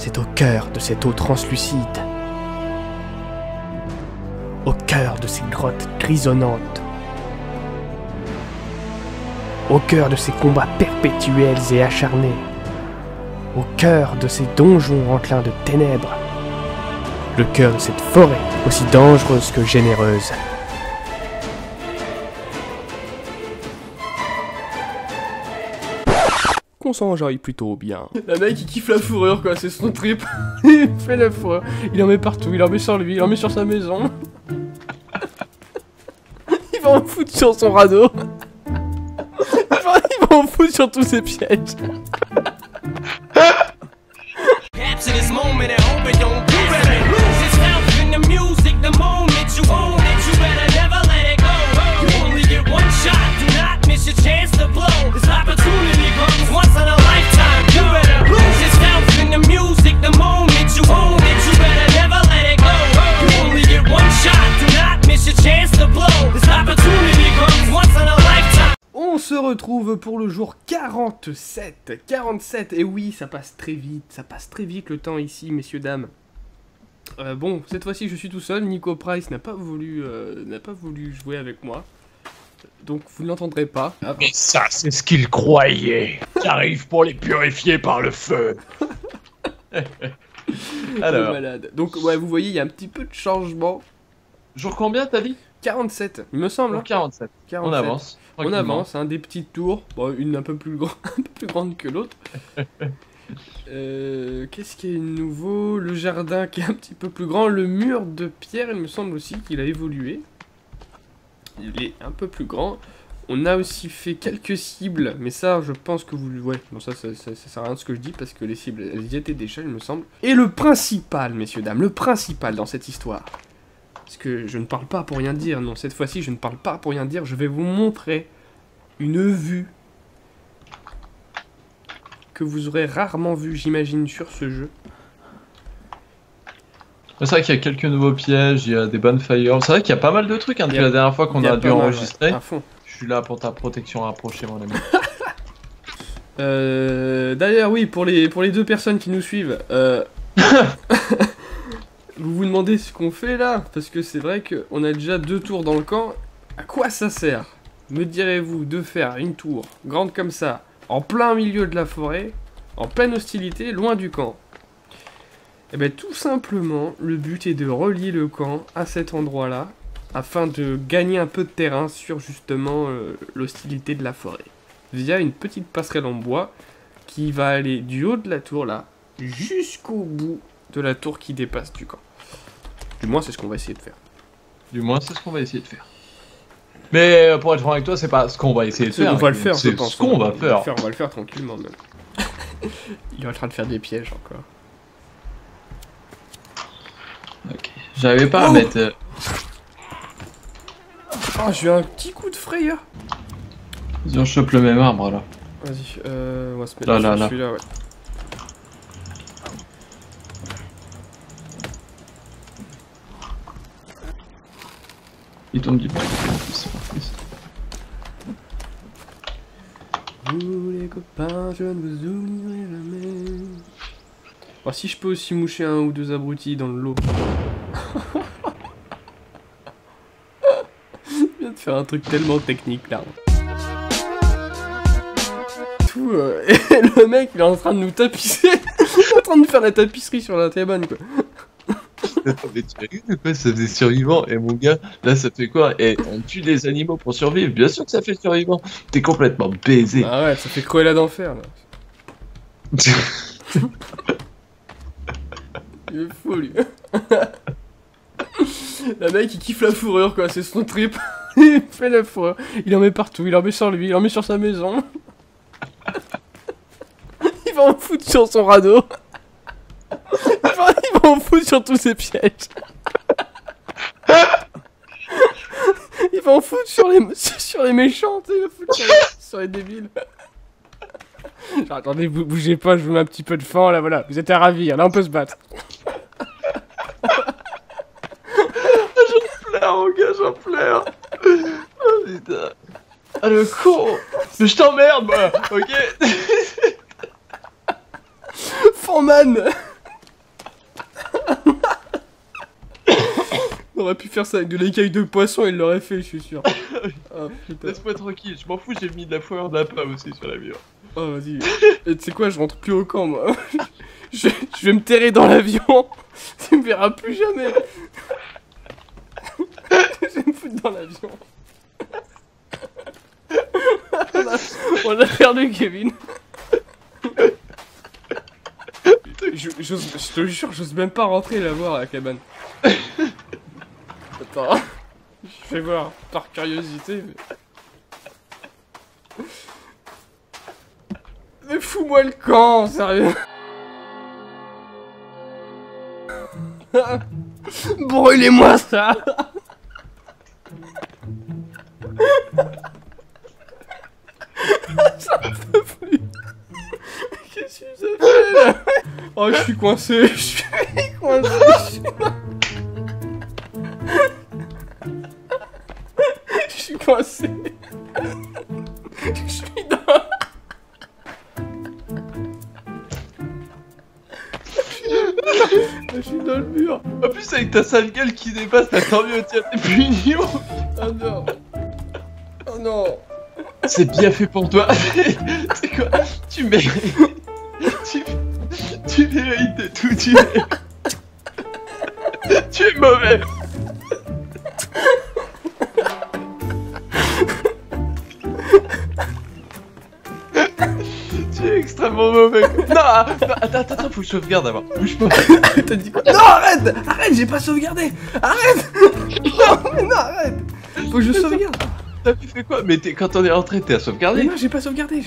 C'est au cœur de cette eau translucide, au cœur de ces grottes grisonnantes, au cœur de ces combats perpétuels et acharnés, au cœur de ces donjons enclins de ténèbres, le cœur de cette forêt aussi dangereuse que généreuse. Qu'on s'enjaille plutôt bien. Le mec il kiffe la fourrure quoi, c'est son trip. Il fait la fourrure, il en met partout, il en met sur lui, il en met sur sa maison. Il va en foutre sur son radeau. Il va en foutre sur tous ses pièges. On se retrouve pour le jour 47. 47, et oui, ça passe très vite le temps ici, messieurs, dames. Bon, cette fois-ci, je suis tout seul. Nico Price n'a pas voulu jouer avec moi. Donc, vous ne l'entendrez pas. Mais ça, c'est ce qu'il croyait. J'arrive pour les purifier par le feu. Alors. Malade. Donc, ouais, vous voyez, il y a un petit peu de changement. Jour combien, t'as dit? 47, il me semble. Hein. 47. On avance. On avance, hein, des petites tours. Bon, une un peu plus grande que l'autre. Qu'est-ce qu'il y a de nouveau? Le jardin qui est un petit peu plus grand. Le mur de pierre, il me semble aussi qu'il a évolué. Il est un peu plus grand. On a aussi fait quelques cibles, mais ça, je pense que vous... Ouais, bon ça sert à rien de ce que je dis, parce que les cibles, elles y étaient déjà, il me semble. Et le principal, messieurs, dames, le principal dans cette histoire... Parce que je ne parle pas pour rien dire, non, cette fois-ci, je ne parle pas pour rien dire, je vais vous montrer une vue que vous aurez rarement vue, j'imagine, sur ce jeu. C'est vrai qu'il y a quelques nouveaux pièges, il y a des bonfires, c'est vrai qu'il y a pas mal de trucs, hein, depuis la dernière fois qu'on a dû enregistrer. À fond. Je suis là pour ta protection rapprochée, mon ami. D'ailleurs, oui, pour les deux personnes qui nous suivent, vous vous demandez ce qu'on fait là, parce que c'est vrai qu'on a déjà 2 tours dans le camp. À quoi ça sert, me direz-vous, de faire une tour grande comme ça, en plein milieu de la forêt, en pleine hostilité, loin du camp? Eh bien tout simplement, le but est de relier le camp à cet endroit-là, afin de gagner un peu de terrain sur justement l'hostilité de la forêt, via une petite passerelle en bois, qui va aller du haut de la tour là, jusqu'au bout de la tour qui dépasse du camp. Du moins, c'est ce qu'on va essayer de faire. Mais pour être franc avec toi, c'est pas ce qu'on va essayer de faire. On va le faire, je pense. C'est ce qu'on va faire. On va le faire tranquillement, même. Il est en train de faire des pièges, encore. Ok. J'arrivais pas à mettre... Oh, j'ai eu un petit coup de frayeur. Vas-y, on chope le même arbre, là. Vas-y, on va se mettre sur celui-là, ouais. Il tombe du coup. Vous les copains, je ne vous oublierai jamais. Oh, si je peux aussi moucher 1 ou 2 abrutis dans le lot. Je viens de faire un truc tellement technique là. Tout, et le mec il est en train de nous tapisser. Il est en train de faire la tapisserie sur la Théban quoi. Mais tu rigoles de quoi? Ça faisait survivant, et mon gars, là ça fait quoi? Et on tue des animaux pour survivre, bien sûr que ça fait survivant. T'es complètement baisé. Ah ouais, ça fait quoi là d'enfer là. Il est fou lui. Le mec il kiffe la fourrure quoi, c'est son trip. Il fait la fourrure, il en met partout, il en met sur lui, il en met sur sa maison. Il va en foutre sur son radeau. Il va en foutre sur tous ses pièges. Il va en foutre sur les méchants, il va foutre sur les débiles. Genre, attendez, bougez pas, je vous mets un petit peu de fan, là, voilà. Vous êtes à ravir, là, on peut se battre. J'en pleure, mon gars, j'en pleure. Oh, putain. Ah, le con. Mais je t'emmerde, moi, ok. Fanman. On aurait pu faire ça avec de l'écaille de poisson, il l'aurait fait, je suis sûr. Ah putain. Laisse-moi tranquille, je m'en fous, j'ai mis de la fourrure de lapin aussi sur l'avion. Oh vas-y. Et tu sais quoi, je rentre plus au camp moi. Je vais me terrer dans l'avion. Tu me verras plus jamais. Je vais me foutre dans l'avion. On a perdu Kevin. Je te jure, j'ose même pas rentrer la voir à la cabane. Attends. Je vais voir, par curiosité. Mais fous-moi le camp, sérieux. Brûlez-moi ça. Ça me fait plus. Qu'est-ce que ça fait là? Oh, je suis coincé, je suis coincé. Je suis coincé. Je suis dans... Je suis dans le mur. En plus, avec ta sale gueule qui dépasse, t'as tant mieux, tiens, t'es punition. Oh non. Oh non. C'est bien fait pour toi. C'est quoi? Tu mérites. Tu mérites de tout, tu mérites. Tu es mauvais. Tu es extrêmement mauvais. Non, attends, faut que je sauvegarde avant. Bouge pas. T'as dit quoi? Non, arrête. Arrête, j'ai pas sauvegardé. Arrête. Non, mais non, arrête. Faut que je sauvegarde. T'as fait quoi? Mais quand on est rentré, t'es à sauvegarder? Mais non, j'ai pas sauvegardé,